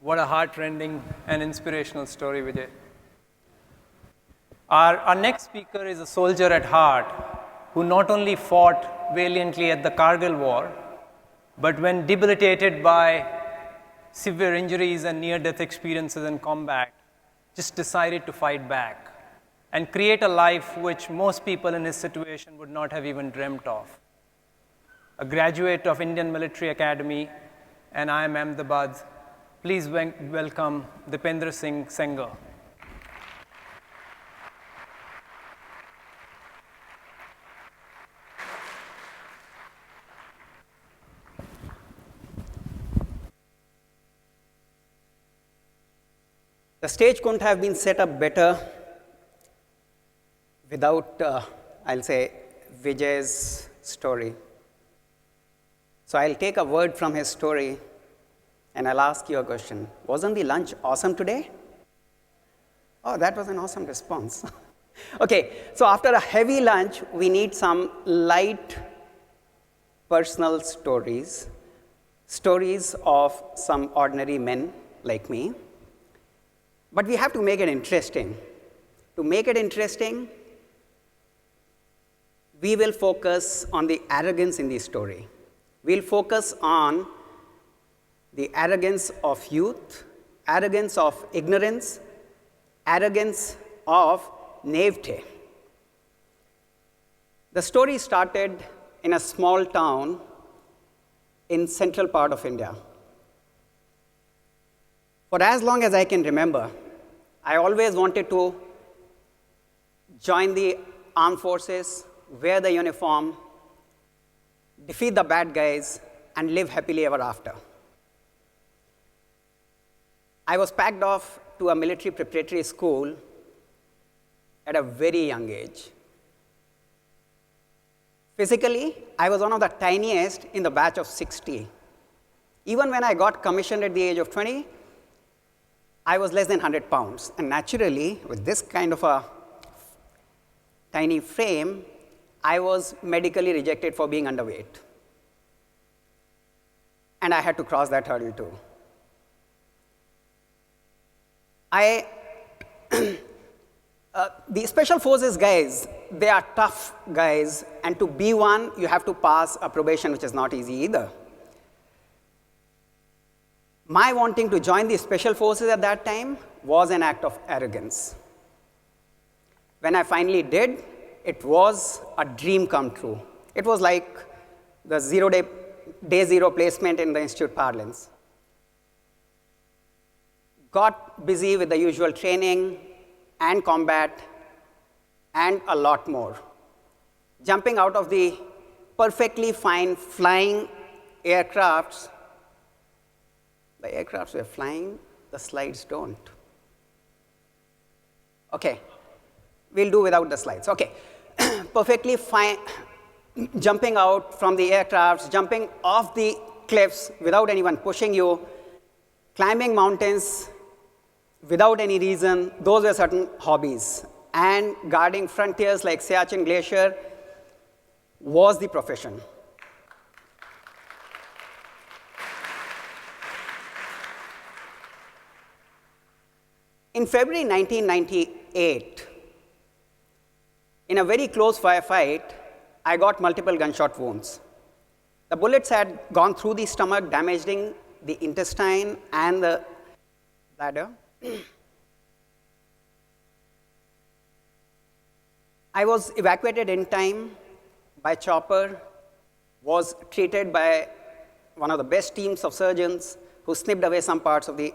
What a heart-rending and inspirational story, Vijay. Our next speaker is a soldier at heart who not only fought valiantly at the Kargil War, but when debilitated by severe injuries and near-death experiences in combat, just decided to fight back and create a life which most people in his situation would not have even dreamt of. A graduate of Indian Military Academy and IIM Ahmedabad, please welcome Deependra Sengar. The stage couldn't have been set up better without, I'll say, Vijay's story. So I'll take a word from his story and I'll ask you a question. Wasn't the lunch awesome today? Oh, that was an awesome response. Okay, so after a heavy lunch, we need some light personal stories, stories of some ordinary men like me. But we have to make it interesting. To make it interesting, we will focus on the arrogance in the story. We'll focus on the arrogance of youth, arrogance of ignorance, arrogance of naivete. The story started in a small town in central part of India. For as long as I can remember, I always wanted to join the armed forces, wear the uniform, defeat the bad guys, and live happily ever after. I was packed off to a military preparatory school at a very young age. Physically, I was one of the tiniest in the batch of 60. Even when I got commissioned at the age of 20, I was less than 100 pounds. And naturally, with this kind of a tiny frame, I was medically rejected for being underweight. And I had to cross that hurdle too. The special forces guys, they are tough guys, and to be one, you have to pass a probation, which is not easy either. My wanting to join the special forces at that time was an act of arrogance. When I finally did, it was a dream come true. It was like the day zero placement in the institute parlance. Got busy with the usual training and combat and a lot more. Jumping out of the perfectly fine flying aircrafts. The aircrafts were flying, the slides don't. Okay, we'll do without the slides. Okay, perfectly fine, jumping out from the aircrafts, jumping off the cliffs without anyone pushing you, climbing mountains without any reason. Those were certain hobbies. And guarding frontiers like Siachen Glacier was the profession. In February 1998, in a very close firefight, I got multiple gunshot wounds. The bullets had gone through the stomach, damaging the intestine and the bladder. I was evacuated in time by chopper, was treated by one of the best teams of surgeons who snipped away some parts of the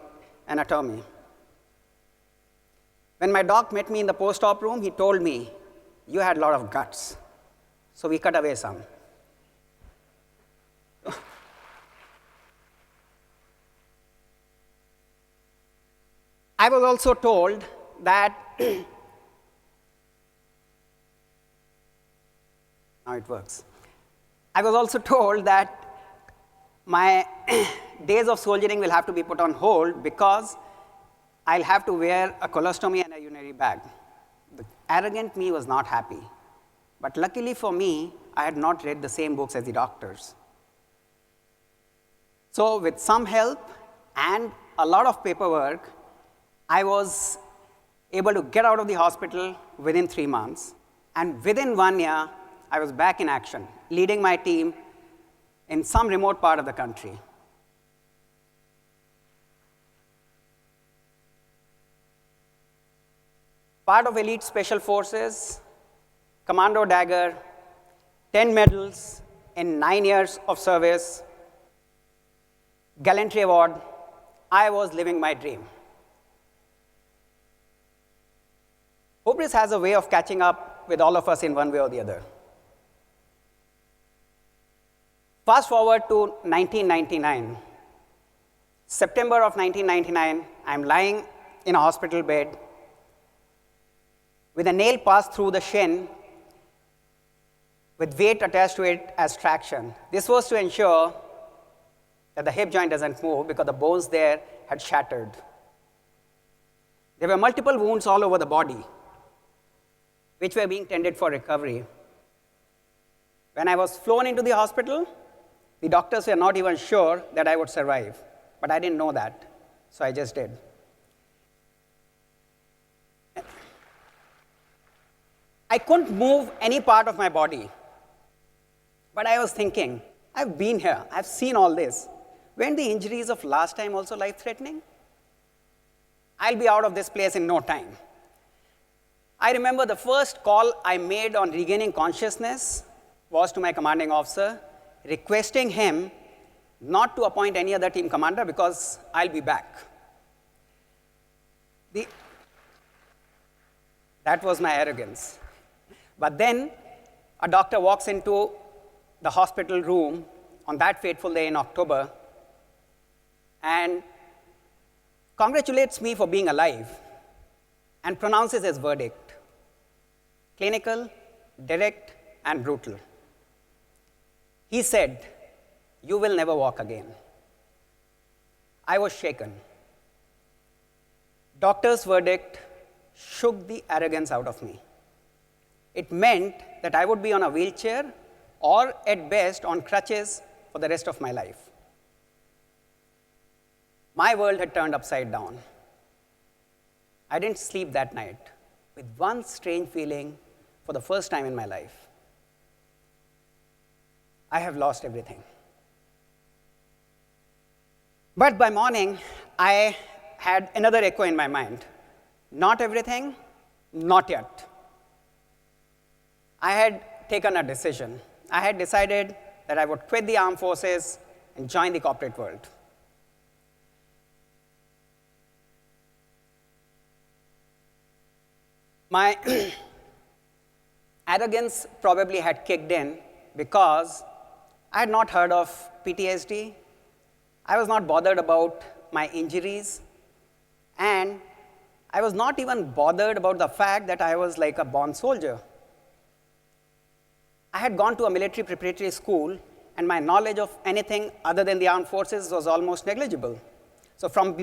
anatomy. When my doc met me in the post-op room, he told me, "You had a lot of guts, so we cut away some." I was also told that, now it works. I was also told that my days of soldiering will have to be put on hold because I'll have to wear a colostomy and a urinary bag. The arrogant me was not happy. But luckily for me, I had not read the same books as the doctors. So with some help and a lot of paperwork, I was able to get out of the hospital within 3 months. And within 1 year, I was back in action, leading my team in some remote part of the country. Part of elite special forces, Commando Dagger, 10 medals in 9 years of service, Gallantry Award. I was living my dream. Hubris has a way of catching up with all of us in one way or the other. Fast forward to 1999. September of 1999, I'm lying in a hospital bed with a nail passed through the shin with weight attached to it as traction. This was to ensure that the hip joint doesn't move because the bones there had shattered. There were multiple wounds all over the body, which were being tended for recovery. When I was flown into the hospital, the doctors were not even sure that I would survive, but I didn't know that, so I just did. I couldn't move any part of my body, but I was thinking, I've been here, I've seen all this. Weren't the injuries of last time also life-threatening? I'll be out of this place in no time. I remember the first call I made on regaining consciousness was to my commanding officer, requesting him not to appoint any other team commander because I'll be back. That was my arrogance. But then a doctor walks into the hospital room on that fateful day in October and congratulates me for being alive and pronounces his verdict: clinical, direct, and brutal. He said, "You will never walk again." I was shaken. Doctor's verdict shook the arrogance out of me. It meant that I would be on a wheelchair or at best on crutches for the rest of my life. My world had turned upside down. I didn't sleep that night with one strange feeling for the first time in my life. I have lost everything. But by morning, I had another echo in my mind. Not everything, not yet. I had taken a decision. I had decided that I would quit the armed forces and join the corporate world. My arrogance probably had kicked in because I had not heard of PTSD. I was not bothered about my injuries, and I was not even bothered about the fact that I was like a born soldier. I had gone to a military preparatory school, and my knowledge of anything other than the armed forces was almost negligible. So from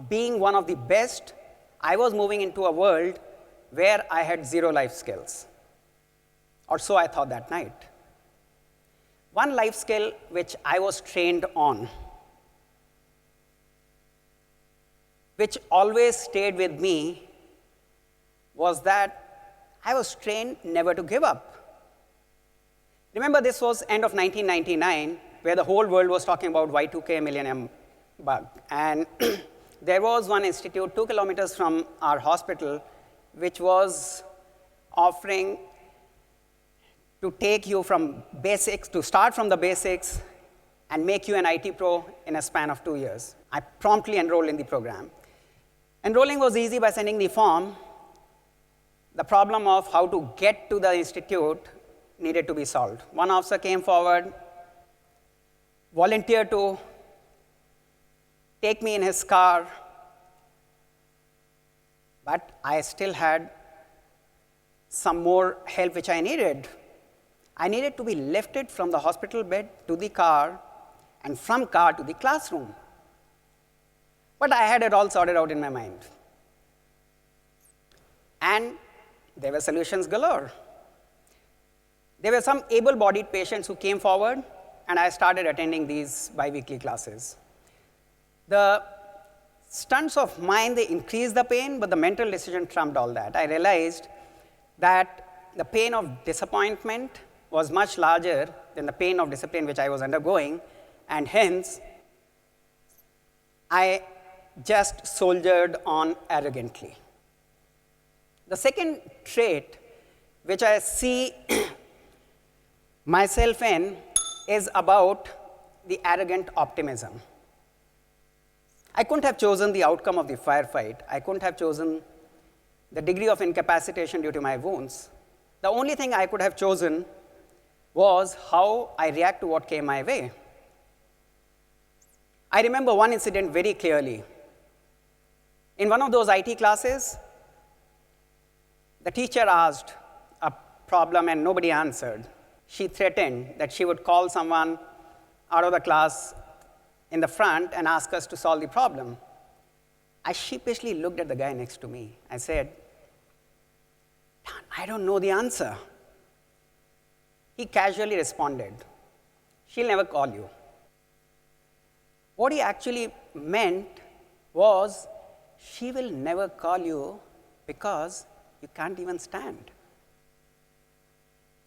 being one of the best, I was moving into a world where I had zero life skills. Or so I thought that night. One life skill which I was trained on, which always stayed with me, was that I was trained never to give up. Remember, this was end of 1999, where the whole world was talking about Y2K millennium bug. And there was one institute 2 kilometers from our hospital, which was offering to take you from basics, to start from the basics, and make you an IT pro in a span of 2 years. I promptly enrolled in the program. Enrolling was easy by sending the form. The problem of how to get to the institute needed to be solved. One officer came forward, volunteered to take me in his car, but I still had some more help which I needed. I needed to be lifted from the hospital bed to the car, and from car to the classroom. But I had it all sorted out in my mind. And there were solutions galore. There were some able-bodied patients who came forward, and I started attending these bi-weekly classes. The stunts of mine, they increased the pain, but the mental decision trumped all that. I realized that the pain of disappointment was much larger than the pain of discipline which I was undergoing, and hence, I just soldiered on arrogantly. The second trait which I see myself in is about the arrogant optimism. I couldn't have chosen the outcome of the firefight. I couldn't have chosen the degree of incapacitation due to my wounds. The only thing I could have chosen was how I react to what came my way. I remember one incident very clearly. In one of those IT classes, the teacher asked a problem and nobody answered. She threatened that she would call someone out of the class in the front and ask us to solve the problem. I sheepishly looked at the guy next to me. I said, I don't know the answer. He casually responded, she'll never call you. What he actually meant was, she will never call you because you can't even stand.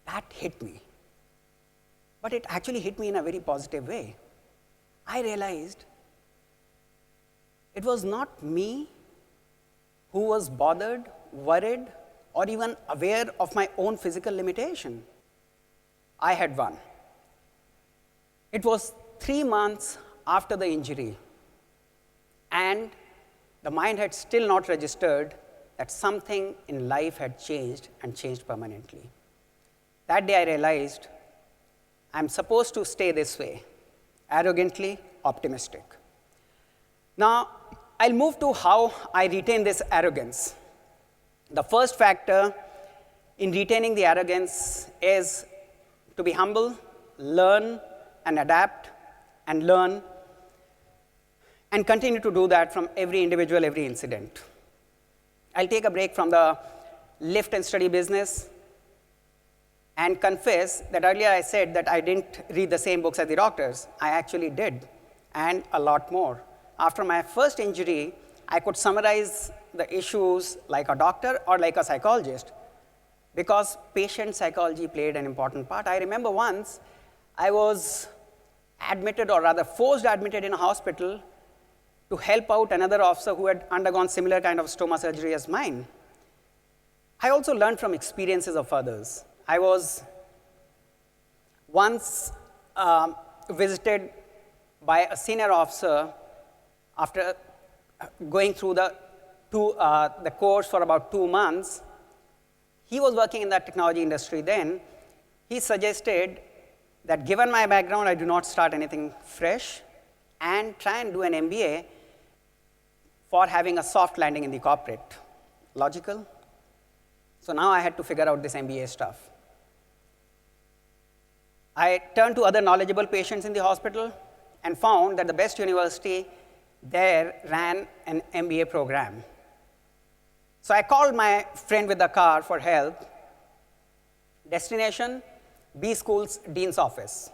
That hit me. But it actually hit me in a very positive way. I realized it was not me who was bothered, worried, or even aware of my own physical limitation. I had won. It was 3 months after the injury, and the mind had still not registered that something in life had changed and changed permanently. That day I realized I'm supposed to stay this way, arrogantly optimistic. Now, I'll move to how I retain this arrogance. The first factor in retaining the arrogance is to be humble, learn and adapt, and learn and continue to do that from every individual, every incident. I'll take a break from the lift and study business and confess that earlier I said that I didn't read the same books as the doctors. I actually did, and a lot more. After my first injury, I could summarize the issues like a doctor or like a psychologist because patient psychology played an important part. I remember once I was admitted, or rather forced admitted in a hospital to help out another officer who had undergone similar kind of stoma surgery as mine. I also learned from experiences of others. I was once visited by a senior officer after going through the course for about 2 months. He was working in the technology industry then. He suggested that given my background, I do not start anything fresh and try and do an MBA for having a soft landing in the corporate. Logical? So now I had to figure out this MBA stuff. I turned to other knowledgeable patients in the hospital and found that the best university there ran an MBA program. So I called my friend with the car for help. Destination, B School's dean's office.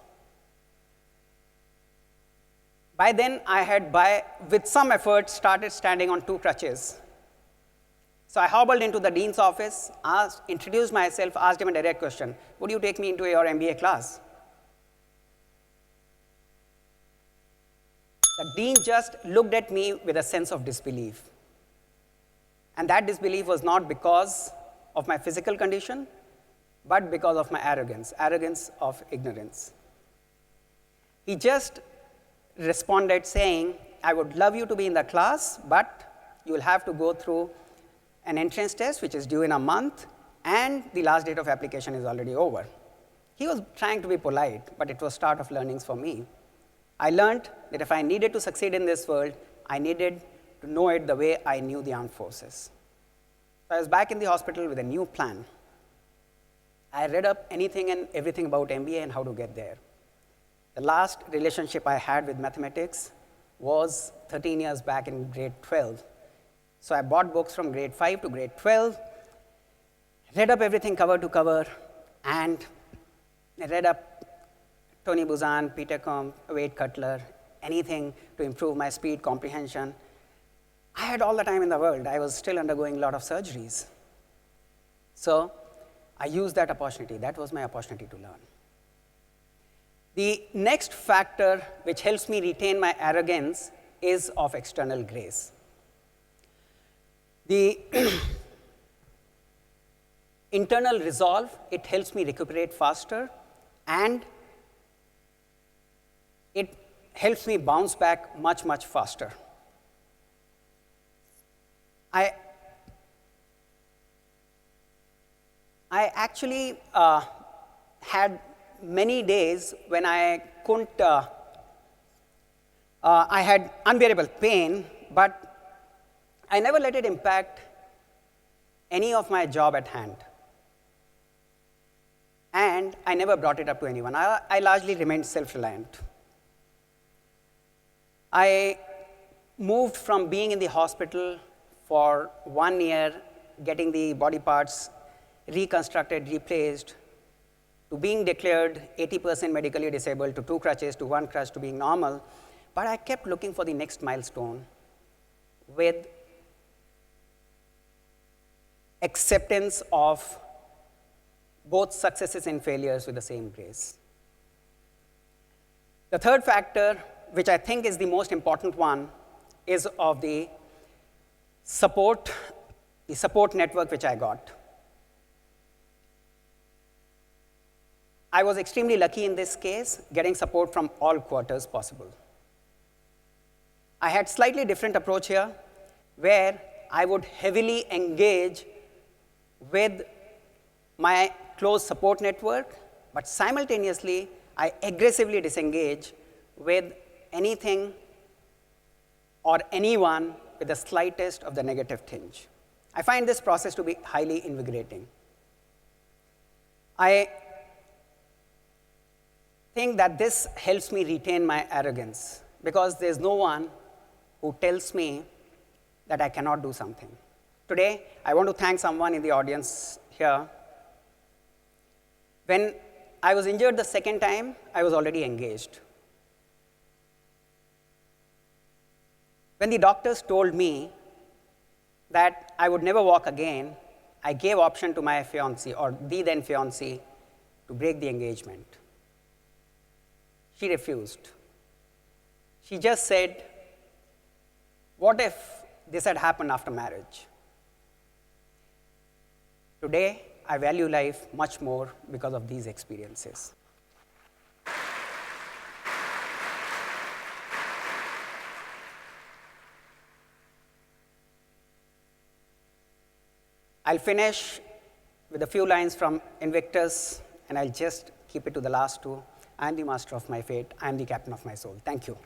By then, I had, with some effort, started standing on 2 crutches. So I hobbled into the dean's office, introduced myself, asked him a direct question: would you take me into your MBA class? The dean just looked at me with a sense of disbelief. And that disbelief was not because of my physical condition, but because of my arrogance of ignorance. He just responded saying, I would love you to be in the class, but you will have to go through an entrance test, which is due in a month, and the last date of application is already over. He was trying to be polite, but it was start of learnings for me. I learned that if I needed to succeed in this world, I needed to know it the way I knew the armed forces. So I was back in the hospital with a new plan. I read up anything and everything about MBA and how to get there. The last relationship I had with mathematics was 13 years back in grade 12. So I bought books from grade 5 to grade 12, read up everything cover to cover, and I read up Tony Buzan, Peter Combe, Wade Cutler, anything to improve my speed comprehension. I had all the time in the world. I was still undergoing a lot of surgeries. So I used that opportunity. That was my opportunity to learn. The next factor which helps me retain my arrogance is of external grace. The internal resolve, it helps me recuperate faster, and it helps me bounce back much, much faster. I actually had many days when I couldn't, I had unbearable pain, but I never let it impact any of my job at hand. And I never brought it up to anyone. I largely remained self-reliant. I moved from being in the hospital for 1 year, getting the body parts reconstructed, replaced, to being declared 80% medically disabled, to 2 crutches, to 1 crutch, to being normal. But I kept looking for the next milestone with acceptance of both successes and failures with the same grace. The third factor, which I think is the most important one, is of the support network which I got. I was extremely lucky in this case, getting support from all quarters possible. I had slightly different approach here, where I would heavily engage with my close support network, but simultaneously, I aggressively disengage with anything or anyone with the slightest of the negative tinge. I find this process to be highly invigorating. I think that this helps me retain my arrogance, because there's no one who tells me that I cannot do something. Today, I want to thank someone in the audience here. When I was injured the second time, I was already engaged. When the doctors told me that I would never walk again, I gave option to my fiancée, or the then fiancée, to break the engagement. She refused. She just said, what if this had happened after marriage? Today, I value life much more because of these experiences. I'll finish with a few lines from Invictus, and I'll just keep it to the last two. I am the master of my fate. I am the captain of my soul. Thank you.